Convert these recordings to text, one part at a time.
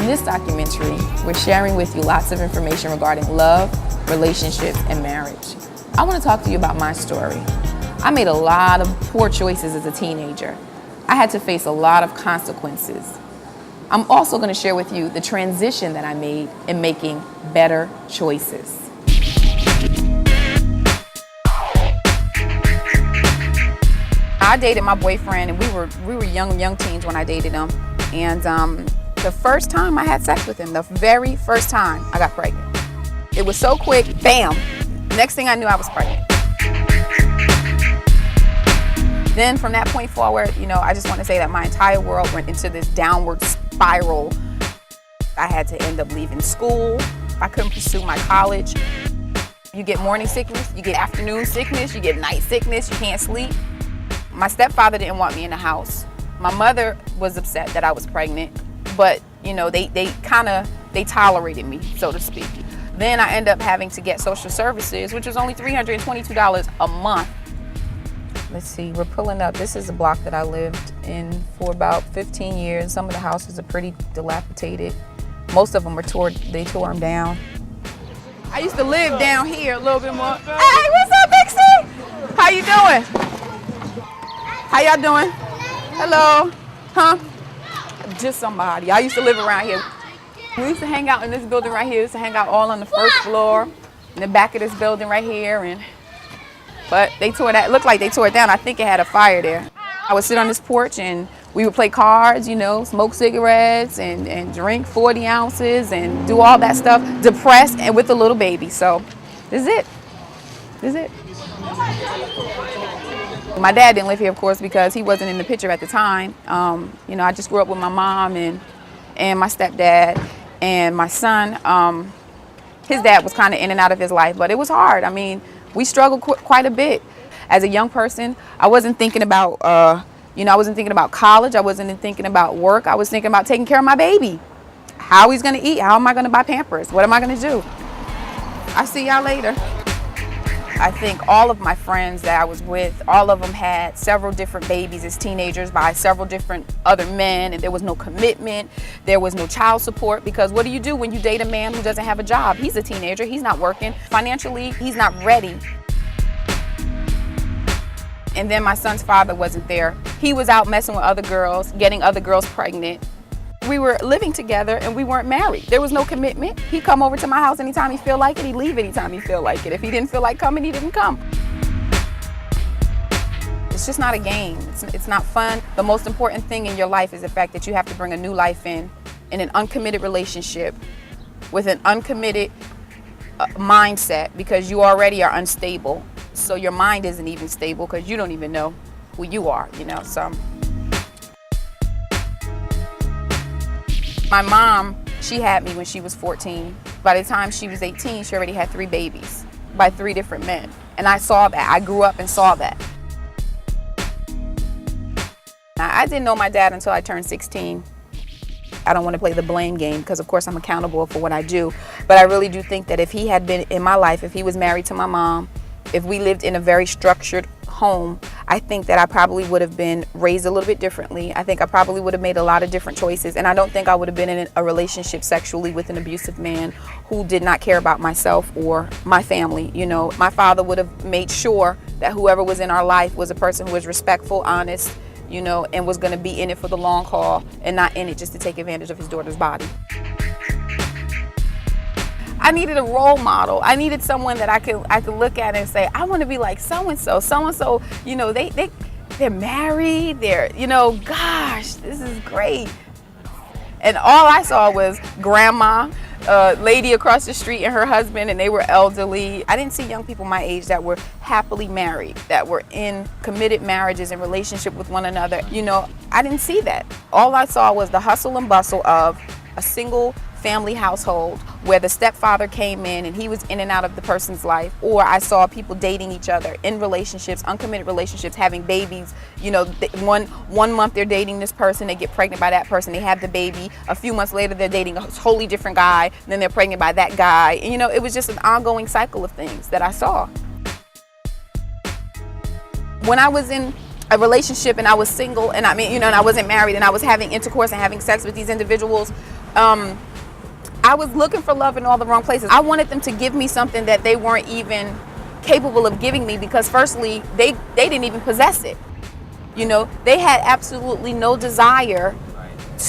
In this documentary, we're sharing with you lots of information regarding love, relationships, and marriage. I want to talk to you about my story. I made a lot of poor choices as a teenager. I had to face a lot of consequences. I'm also going to share with you the transition that I made in making better choices. I dated my boyfriend, and we were young teens when I dated him. And the first time I had sex with him, the very first time, I got pregnant. It was so quick, bam! Next thing I knew, I was pregnant. Then from that point forward, I just want to say that my entire world went into this downward spiral. I had to end up leaving school. I couldn't pursue my college. You get morning sickness, you get afternoon sickness, you get night sickness, you can't sleep. My stepfather didn't want me in the house. My mother was upset that I was pregnant, but they tolerated me, so to speak. Then I ended up having to get social services, which was only $322 a month. Let's see, we're pulling up. This is a block that I lived in for about 15 years. Some of the houses are pretty dilapidated. Most of them were they tore them down. I used to live down here a little bit more. Hey, what's up, Bixie? How you doing? How y'all doing? Hello? Huh? Just somebody. I used to live around here. We used to hang out in this building right here. We used to hang out all on the first floor, in the back of this building right here. But they tore that. It looked like they tore it down. I think it had a fire there. I would sit on this porch and we would play cards, smoke cigarettes and drink 40 ounces and do all that stuff, depressed and with a little baby. So this is it. This is it. My dad didn't live here, of course, because he wasn't in the picture at the time. I just grew up with my mom and my stepdad and my son. His dad was kind of in and out of his life, but it was hard. I mean, we struggled quite a bit. As a young person, I wasn't thinking about, I wasn't thinking about college. I wasn't thinking about work. I was thinking about taking care of my baby. How he's going to eat. How am I going to buy Pampers? What am I going to do? I'll see y'all later. I think all of my friends that I was with, all of them had several different babies as teenagers by several different other men, and there was no commitment, there was no child support, because what do you do when you date a man who doesn't have a job? He's a teenager, he's not working. Financially, he's not ready. And then my son's father wasn't there. He was out messing with other girls, getting other girls pregnant. We were living together and we weren't married. There was no commitment. He'd come over to my house anytime he feel like it. He'd leave anytime he feel like it. If he didn't feel like coming, he didn't come. It's just not a game. It's not fun. The most important thing in your life is the fact that you have to bring a new life in an uncommitted relationship with an uncommitted mindset, because you already are unstable. So your mind isn't even stable because you don't even know who you are, so. My mom, she had me when she was 14. By the time she was 18, she already had 3 babies by 3 different men. And I saw that. I grew up and saw that. Now, I didn't know my dad until I turned 16. I don't want to play the blame game because, of course, I'm accountable for what I do. But I really do think that if he had been in my life, if he was married to my mom, if we lived in a very structured home, I think that I probably would have been raised a little bit differently. I think I probably would have made a lot of different choices, and I don't think I would have been in a relationship sexually with an abusive man who did not care about myself or my family. My father would have made sure that whoever was in our life was a person who was respectful, honest, and was going to be in it for the long haul and not in it just to take advantage of his daughter's body. I needed a role model. I needed someone that I could look at and say, I want to be like so-and-so. So-and-so, they're married, gosh, this is great. And all I saw was grandma, lady across the street and her husband, and they were elderly. I didn't see young people my age that were happily married, that were in committed marriages and relationship with one another. I didn't see that. All I saw was the hustle and bustle of a single family household where the stepfather came in and he was in and out of the person's life, or I saw people dating each other in relationships, uncommitted relationships, having babies. One month they're dating this person, they get pregnant by that person, they have the baby. A few months later they're dating a totally different guy, and then they're pregnant by that guy. And, it was just an ongoing cycle of things that I saw. When I was in a relationship and I was single and and I wasn't married and I was having intercourse and having sex with these individuals, I was looking for love in all the wrong places. I wanted them to give me something that they weren't even capable of giving me, because firstly, they didn't even possess it. You know, they had absolutely no desire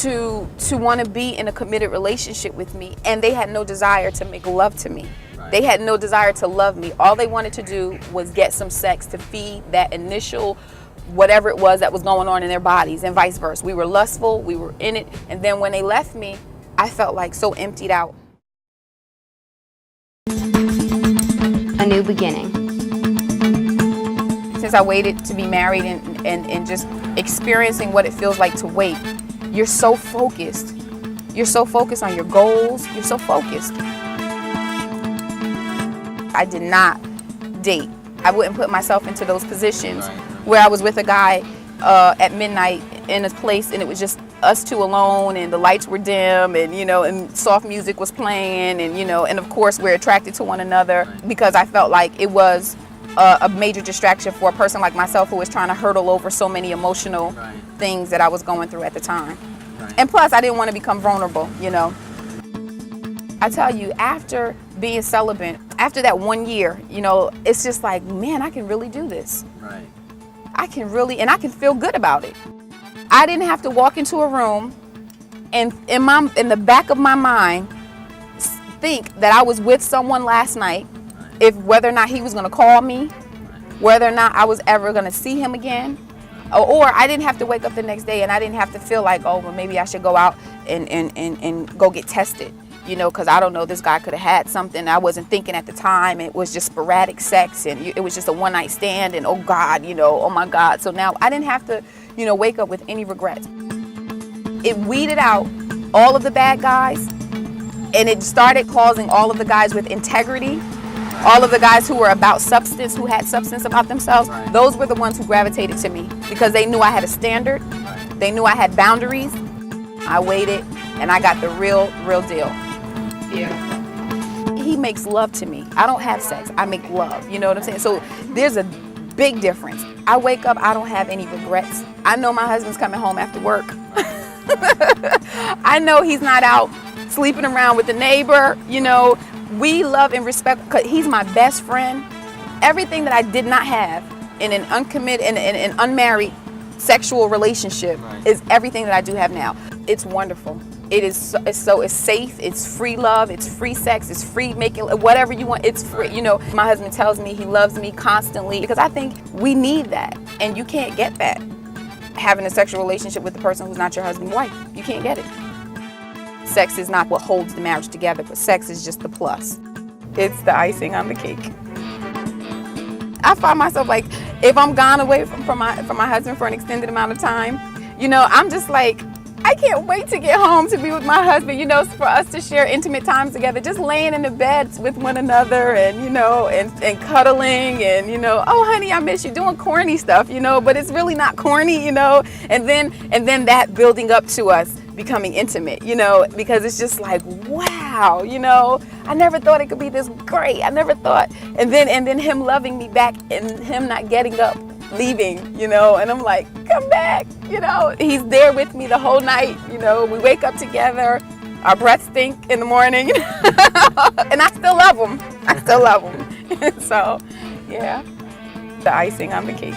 to want to be in a committed relationship with me, and they had no desire to make love to me. They had no desire to love me. All they wanted to do was get some sex to feed that initial whatever it was that was going on in their bodies, and vice versa. We were lustful, we were in it, and then when they left me, I felt like so emptied out. A new beginning. Since I waited to be married and just experiencing what it feels like to wait, you're so focused. You're so focused on your goals. You're so focused. I did not date. I wouldn't put myself into those positions where I was with a guy at midnight in a place and it was just us two alone and the lights were dim and, you know, and soft music was playing and, you know, and of course we're attracted to one another, because I felt like it was a major distraction for a person like myself who was trying to hurdle over so many emotional things that I was going through at the time. And plus, I didn't want to become vulnerable, you know. I tell you, after being celibate, after that 1 year, you know, it's just like, man, I can really do this. I can really, and I can feel good about it. I didn't have to walk into a room and in the back of my mind think that I was with someone last night, if whether or not he was going to call me, whether or not I was ever going to see him again, or I didn't have to wake up the next day and I didn't have to feel like, oh, well, maybe I should go out and go get tested, you know, because I don't know, this guy could have had something I wasn't thinking at the time. It was just sporadic sex and it was just a one-night stand and, oh God, you know, oh my God. So now I didn't have to, you know, wake up with any regrets. It weeded out all of the bad guys, and it started causing all of the guys with integrity, all of the guys who were about substance, who had substance about themselves. Those were the ones who gravitated to me because they knew I had a standard. They knew I had boundaries. I waited and I got the real deal. Yeah. He makes love to me. I don't have sex. I make love. You know what I'm saying? So there's a big difference. I wake up, I don't have any regrets. I know my husband's coming home after work. I know he's not out sleeping around with the neighbor. You know, we love and respect, because he's my best friend. Everything that I did not have in an uncommitted and an unmarried sexual relationship is everything that I do have now. It's wonderful. It's safe, it's free love, it's free sex, it's free making whatever you want, it's free. You know, my husband tells me he loves me constantly, because I think we need that, and you can't get that having a sexual relationship with the person who's not your husband's wife. You can't get it. Sex is not what holds the marriage together, but sex is just the plus. It's the icing on the cake. I find myself like, if I'm gone away from my husband for an extended amount of time, you know, I'm just like, I can't wait to get home to be with my husband, you know, for us to share intimate times together, just laying in the beds with one another and, you know, and cuddling and, you know, oh, honey, I miss you, doing corny stuff, you know, but it's really not corny, you know, and then that building up to us becoming intimate, you know, because it's just like, wow, you know, I never thought it could be this great. I never thought. And then him loving me back and him not getting up, leaving, you know, and I'm like, come back, you know. He's there with me the whole night, you know. We wake up together, our breath stink in the morning, and I still love him. I still love him. So, yeah, the icing on the cake.